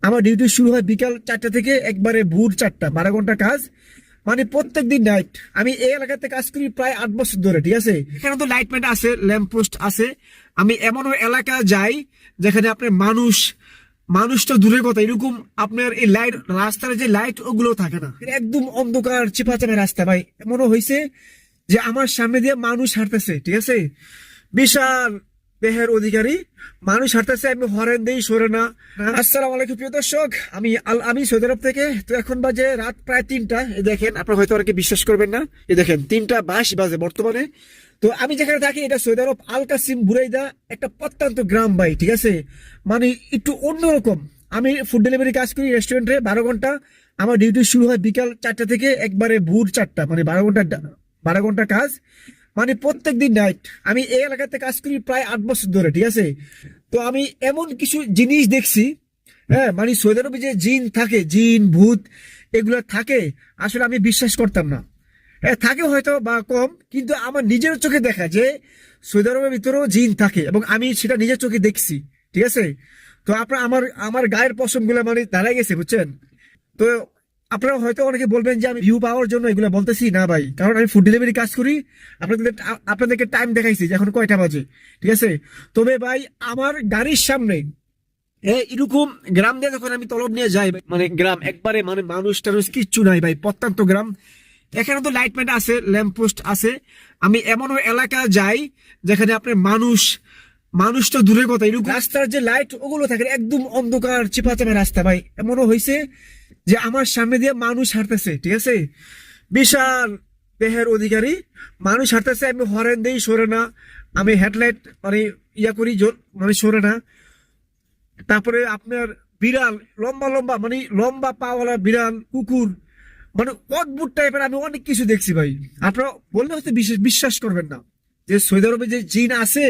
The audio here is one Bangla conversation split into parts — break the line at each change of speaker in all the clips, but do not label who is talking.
আমার ডিউটি শুরু হয় বিকাল 4টা থেকে একবারে ভোর 4টা, 12 ঘন্টা কাজ। মানে প্রত্যেক দিন নাইট। আমি এই এলাকাতে কাজ করি প্রায় 8 বছর ধরে, ঠিক আছে। এখানে তো লাইটম্যান আছে, ল্যাম্প পোস্ট আছে। আমি এমন এলাকা যাই যেখানে আপনার মানুষ তো দূরের কথা, এরকম আপনার এই লাইট, রাস্তার যে লাইট ওগুলো থাকে না, একদম অন্ধকার চিপাচাপা রাস্তা ভাই। এমনও হয়েছে যে আমার সামনে দিয়ে মানুষ হাঁটতেছে, ঠিক আছে, বিশাল দেহের অধিকারী মানুষ হাঁটতেছে, আমি হরেন দেই, সরে না। আসসালামু আলাইকুম প্রিয় দর্শক, আমি সৌদি আরব থেকে। তো এখন বাজে রাত প্রায় 3টা। এই দেখেন, আপনারা হয়তো অনেকে বিশ্বাস করবেন না, এই দেখেন 3টা 22 বাজে বর্তমানে। তো আমি যেখানে থাকি এটা সৌদি আরব আল কাসিম বুরাইদা, একটা প্রত্যন্ত গ্রাম ভাই, ঠিক আছে। মানে একটু অন্যরকম। আমি ফুড ডেলিভারি কাজ করি রেস্টুরেন্টে 12 ঘন্টা। আমার ডিউটি শুরু হয় বিকাল 4টা থেকে একবারে ভোর 4টা, মানে 12 ঘন্টা কাজ। মানে প্রত্যেক দিন নাইট। আমি এই এলাকাতে কাজ করি প্রায় 8 বছর ধরে, ঠিক আছে। তো আমি এমন কিছু জিনিস দেখছি, হ্যাঁ, মানে সৌদি আরবে যে জিন থাকে, জিন ভূত এগুলো থাকে, আসলে আমি বিশ্বাস করতাম না। হ্যাঁ, থাকে হয়তো বা কম, কিন্তু আমার নিজের চোখে দেখা যে সৌদি আরবের ভিতরেও জিন থাকে, এবং আমি সেটা নিজের চোখে দেখছি, ঠিক আছে। তো আপনার আমার আমার গায়ের পশম গুলো মানে দাঁড়ায় গেছে, বুঝছেন। তো আপনারা হয়তো অনেকে বলবেন যে আমি ভিউ পাওয়ার জন্য এগুলো বলতেছি, না ভাই, কারণ আমি ফুড ডেলিভারি কাজ করি। আপনাদেরকে টাইম দেখাইছি যে এখন কয়টা বাজে, ঠিক আছে। তবে ভাই, আমার গাড়ির সামনে এরকম গ্রাম দিয়ে যখন আমি তলব নিয়ে যাই, মানে গ্রাম একবারে, মানে মানুষ টানুষ কিচ্ছু নাই ভাই, প্রত্যন্ত গ্রাম। এখানে তো লাইটম্যান আছে, ল্যাম্প পোস্ট আছে। আমি এমন এলাকা যাই যেখানে আপনার মানুষ তো দূরের কথা, এরকম রাস্তার যে লাইট ওগুলো থাকে, একদম অন্ধকার চিপাচাপা রাস্তা ভাই। এমনও হয়েছে যে আমার সামনে দিয়ে মানুষ হাঁটতেছে, ঠিক আছে, বিশাল দেহের অধিকারী মানুষ হাঁটতেছে, আমি হরেন দেই, সরে না। আমি হেডলাইট মানে ইয়া করি, মানে সরে না। তারপরে আপনার বিড়াল, লম্বা লম্বা, মানে লম্বা পাওয়ালা বিড়াল, কুকুর, মানে অদ্ভুত টাইপের আমি অনেক কিছু দেখছি ভাই। আপনারা বললে হয়তো বিশ্বাস করবেন না যে সৌদি আরবে যে জিন আছে,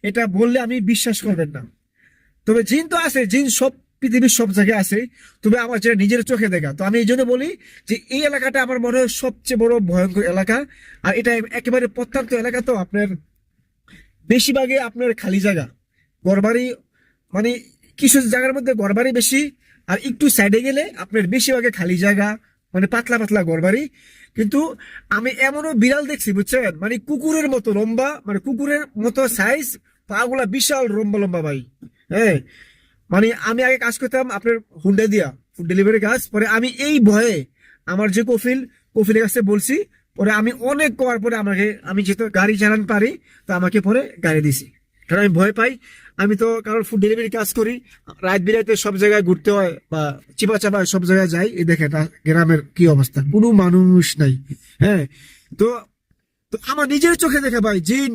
এটা বললে আমি বিশ্বাস করবেন না। তবে জিন তো আছে, জিন সব পৃথিবীর সব জায়গায় আছে। তবে আমার যেটা নিজের চোখে দেখা, তো আমি এই জন্য বলি যে এই এলাকাটা আমার মনে হয় সবচেয়ে বড় ভয়ঙ্কর এলাকা। আর এটা একেবারে প্রত্যন্ত এলাকা, তো আপনার বেশিরভাগে আপনার খালি জায়গা, ঘরবাড়ি, মানে কিছু জায়গার মধ্যে ঘরবাড়ি বেশি, আর একটু সাইডে গেলে আপনার বেশিরভাগে খালি জায়গা, মানে পাতলা পাতলা ঘরবাড়ি। কিন্তু আমি এমনও বিড়াল দেখছি, বুঝছেন, মানে কুকুরের মতো লম্বা, মানে কুকুরের মতো সাইজ, পা গুলা বিশাল লম্বা লম্বা ভাই। হ্যাঁ, মানে আমি আগে কাজ করতাম আপনার হুন্ডা দিয়া, ফুড ডেলিভারি কাজ। পরে আমি এই ভয়ে আমার যে কফিলের কাছে বলছি, পরে আমি অনেক করার পরে আমি যেহেতু গাড়ি চালান পারি, তো আমাকে পরে গাড়ি দিছি, কারণ আমি ভয় পাই। আমি তো কারণ ফুড ডেলিভারি কাজ করি, রাত বিরাতে সব জায়গায় ঘুরতে হয় বা চিপা চাপা সব জায়গায় যাই। এই দেখেন গ্রামের কি অবস্থা, কোনো মানুষ নাই। হ্যাঁ, তো তো আমার নিজের চোখে দেখে ভাই জিন,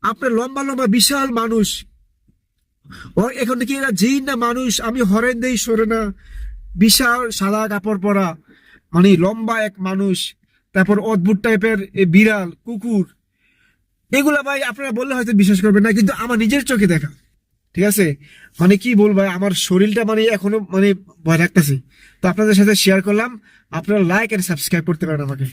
আপনার লম্বা লম্বা বিশাল মানুষ। ও এখন কি এরা জিন না মানুষ আমি হরেন দেই, সরে না। বিশাল সাদা কাপড় পরা, মানে লম্বা এক মানুষ। তারপর অদ্ভুত টাইপের বিড়াল, কুকুর, এগুলা ভাই আপনারা বললে হয়তো বিশ্বাস করবেন না, কিন্তু আমার নিজের চোখে দেখা, ঠিক আছে। মানে কি বলবো, আমার শরীরটা মানে এখনো মানে ভয় লাগতেছে। তো আপনাদের সাথে শেয়ার করলাম, আপনারা লাইক এন্ড সাবস্ক্রাইব করতে পারেন আমাকে।